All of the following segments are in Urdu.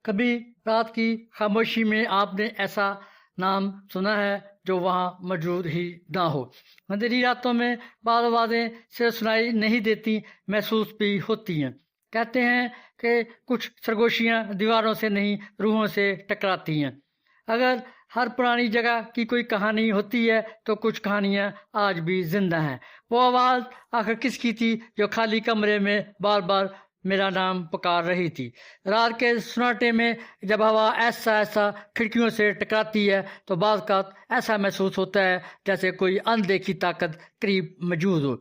کبھی رات کی خاموشی میں آپ نے ایسا نام سنا ہے جو وہاں موجود ہی نہ ہو؟ اندھیری راتوں میں بعض آوازیں صرف سنائی نہیں دیتی، محسوس بھی ہوتی ہیں۔ کہتے ہیں کہ کچھ سرگوشیاں دیواروں سے نہیں، روحوں سے ٹکراتی ہیں۔ اگر ہر پرانی جگہ کی کوئی کہانی ہوتی ہے تو کچھ کہانیاں آج بھی زندہ ہیں۔ وہ آواز آخر کس کی تھی جو خالی کمرے میں بار بار میرا نام پکار رہی تھی؟ رات کے سناٹے میں جب ہوا ایسا ایسا کھڑکیوں سے ٹکراتی ہے تو بعض اوقات ایسا محسوس ہوتا ہے جیسے کوئی اندیکھی طاقت قریب موجود ہو۔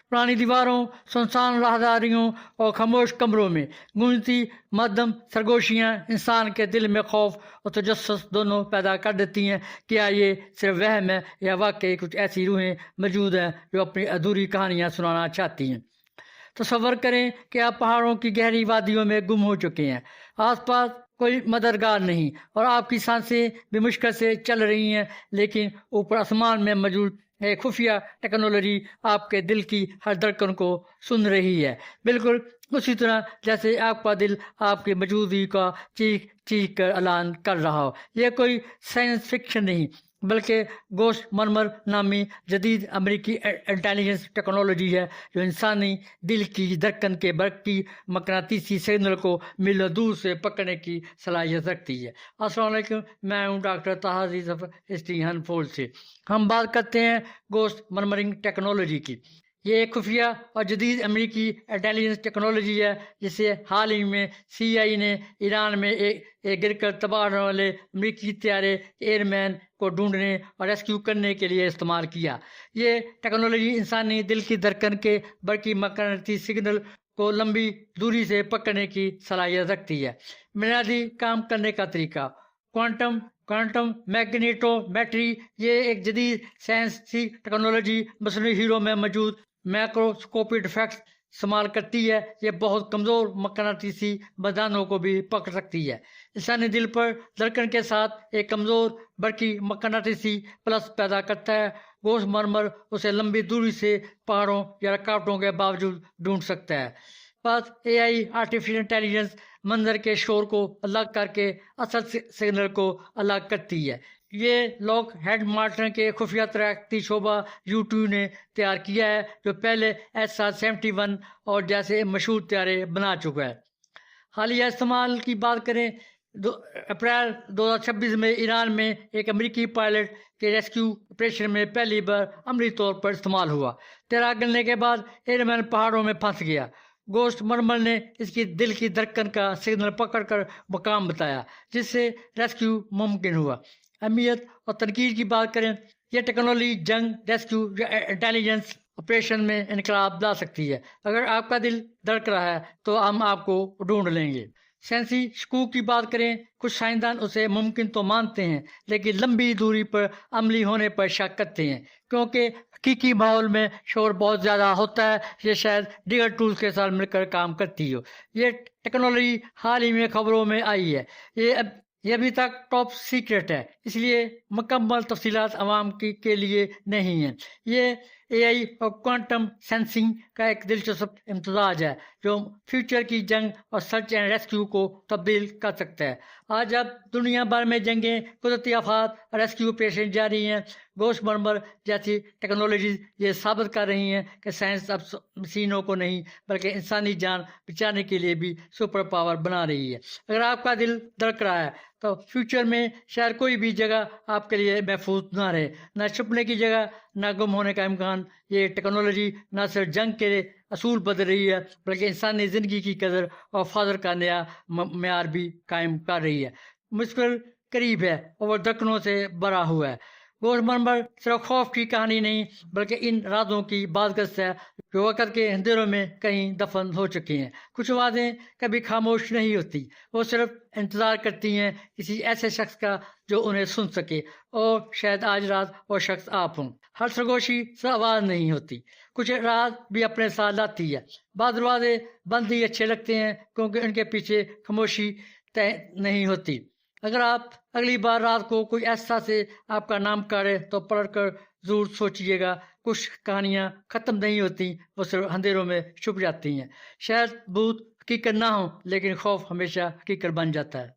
پرانی دیواروں، سنسان راہداریوں اور خاموش کمروں میں گونجتی مدھم سرگوشیاں انسان کے دل میں خوف اور تجسس دونوں پیدا کر دیتی ہیں۔ کیا یہ صرف وہم ہے یا واقعی کچھ ایسی روحیں موجود ہیں جو اپنی ادھوری کہانیاں سنانا چاہتی ہیں؟ تصور کریں کہ آپ پہاڑوں کی گہری وادیوں میں گم ہو چکے ہیں، آس پاس کوئی مددگار نہیں اور آپ کی سانسیں بھی مشکل سے چل رہی ہیں، لیکن اوپر آسمان میں موجود ایک خفیہ ٹیکنالوجی آپ کے دل کی ہر دھڑکن کو سن رہی ہے، بالکل اسی طرح جیسے آپ کا دل آپ کی موجودگی کا چیخ چیخ کر اعلان کر رہا ہو۔ یہ کوئی سائنس فکشن نہیں بلکہ گوشت مرمر نامی جدید امریکی انٹیلیجنس ٹیکنالوجی ہے جو انسانی دل کی دھڑکن کے برقی مقناطیسی سگنل کو میلوں دور سے پکڑنے کی صلاحیت رکھتی ہے۔ السلام علیکم، میں ہوں ڈاکٹر طاہر عزیز ہسٹری ہنفول سے۔ ہم بات کرتے ہیں گوشت مرمرنگ ٹیکنالوجی کی۔ یہ ایک خفیہ اور جدید امریکی انٹیلیجنس ٹیکنالوجی ہے جسے حال ہی میں CIA نے ایران میں ایک گر کر تباہ ہونے والے امریکی طیارے ایئر مین کو ڈھونڈنے اور ریسکیو کرنے کے لیے استعمال کیا۔ یہ ٹیکنالوجی انسانی دل کی دھڑکن کے برقی مقناطیسی سگنل کو لمبی دوری سے پکڑنے کی صلاحیت رکھتی ہے۔ بنیادی کام کرنے کا طریقہ: کوانٹم میگنیٹو میٹری یہ ایک جدید سائنسی ٹیکنالوجی مصنوعی ہیروں میں موجود مائکروسکوپی ڈیفیکٹس استعمال کرتی ہے۔ یہ بہت کمزور مقناطیسی میدانوں کو بھی پکڑ سکتی ہے۔ انسانی دل پر دھڑکن کے ساتھ ایک کمزور برقی مقناطیسی پلس پیدا کرتا ہے۔ گوشت مرمر اسے لمبی دوری سے پہاڑوں یا رکاوٹوں کے باوجود ڈھونڈ سکتا ہے۔ بس AI آرٹیفیشل انٹیلیجنس منظر کے شور کو الگ کر کے اصل سگنل کو الگ کرتی ہے۔ یہ لاک ہیڈ مارٹن کے خفیہ ترقیاتی شعبہ U2 نے تیار کیا ہے جو پہلے SR-71 اور جیسے مشہور طیارے بنا چکا ہے۔ حالیہ استعمال کی بات کریں، اپریل 2026 میں ایران میں ایک امریکی پائلٹ کے ریسکیو آپریشن میں پہلی بار عملی طور پر استعمال ہوا۔ تیراک گرنے کے بعد ایئر مین پہاڑوں میں پھنس گیا۔ گوشت مرمر نے اس کی دل کی دھڑکن کا سگنل پکڑ کر مقام بتایا جس سے ریسکیو ممکن ہوا۔ اہمیت اور تنقید کی بات کریں، یہ ٹیکنالوجی جنگ، ریسکیو یا انٹیلیجنس آپریشن میں انقلاب لا سکتی ہے۔ اگر آپ کا دل دھڑک رہا ہے تو ہم آپ کو ڈھونڈ لیں گے۔ سائنسی شکوک کی بات کریں، کچھ سائنسدان اسے ممکن تو مانتے ہیں لیکن لمبی دوری پر عملی ہونے پر شک کرتے ہیں کیونکہ حقیقی ماحول میں شور بہت زیادہ ہوتا ہے۔ یہ شاید دیگر ٹولز کے ساتھ مل کر کام کرتی ہو۔ یہ ٹیکنالوجی حال ہی میں خبروں میں آئی ہے۔ یہ ابھی تک ٹاپ سیکرٹ ہے، اس لیے مکمل تفصیلات عوام کے لیے نہیں ہیں۔ یہ AI اور کوانٹم سینسنگ کا ایک دلچسپ امتزاج ہے جو فیوچر کی جنگ اور سرچ اینڈ ریسکیو کو تبدیل کر سکتا ہے۔ آج جب دنیا بھر میں جنگیں، قدرتی آفات اور ریسکیو آپریشن جاری ہیں، گوشت مرمر جیسی ٹیکنالوجیز یہ ثابت کر رہی ہیں کہ سائنس اب مشینوں کو نہیں بلکہ انسانی جان بچانے کے لیے بھی سپر پاور بنا رہی ہے۔ اگر آپ کا دل دھڑک رہا ہے تو فیوچر میں شاید کوئی بھی جگہ آپ کے لیے محفوظ نہ رہے، نہ چھپنے کی جگہ، نہ گم ہونے کا امکان۔ یہ ٹیکنالوجی نہ صرف جنگ کے اصول بدل رہی ہے بلکہ انسانی زندگی کی قدر اور حفاظت کا نیا معیار بھی قائم کر رہی ہے۔ مشکل قریب ہے اور وہ دھڑکنوں سے بھرا ہوا ہے۔ گوشت مرمر صرف خوف کی کہانی نہیں بلکہ ان رازوں کی بازگشت ہے جو وقت کے اندھیروں میں کہیں دفن ہو چکے ہیں۔ کچھ آوازیں کبھی خاموش نہیں ہوتی، وہ صرف انتظار کرتی ہیں کسی ایسے شخص کا جو انہیں سن سکے، اور شاید آج رات وہ شخص آپ ہوں۔ ہر سرگوشی سے آواز نہیں ہوتی، کچھ راز بھی اپنے ساتھ لاتی ہے۔ بعض دروازے بند ہی اچھے لگتے ہیں کیونکہ ان کے پیچھے خاموشی طے نہیں ہوتی۔ اگر آپ اگلی بار رات کو کوئی ایسا سے آپ کا نام کرے تو پلٹ کر ضرور سوچیے گا، کچھ کہانیاں ختم نہیں ہوتی، وہ صرف اندھیروں میں چھپ جاتی ہیں۔ شاید بھوت حقیقت نہ ہو لیکن خوف ہمیشہ حقیقت بن جاتا ہے۔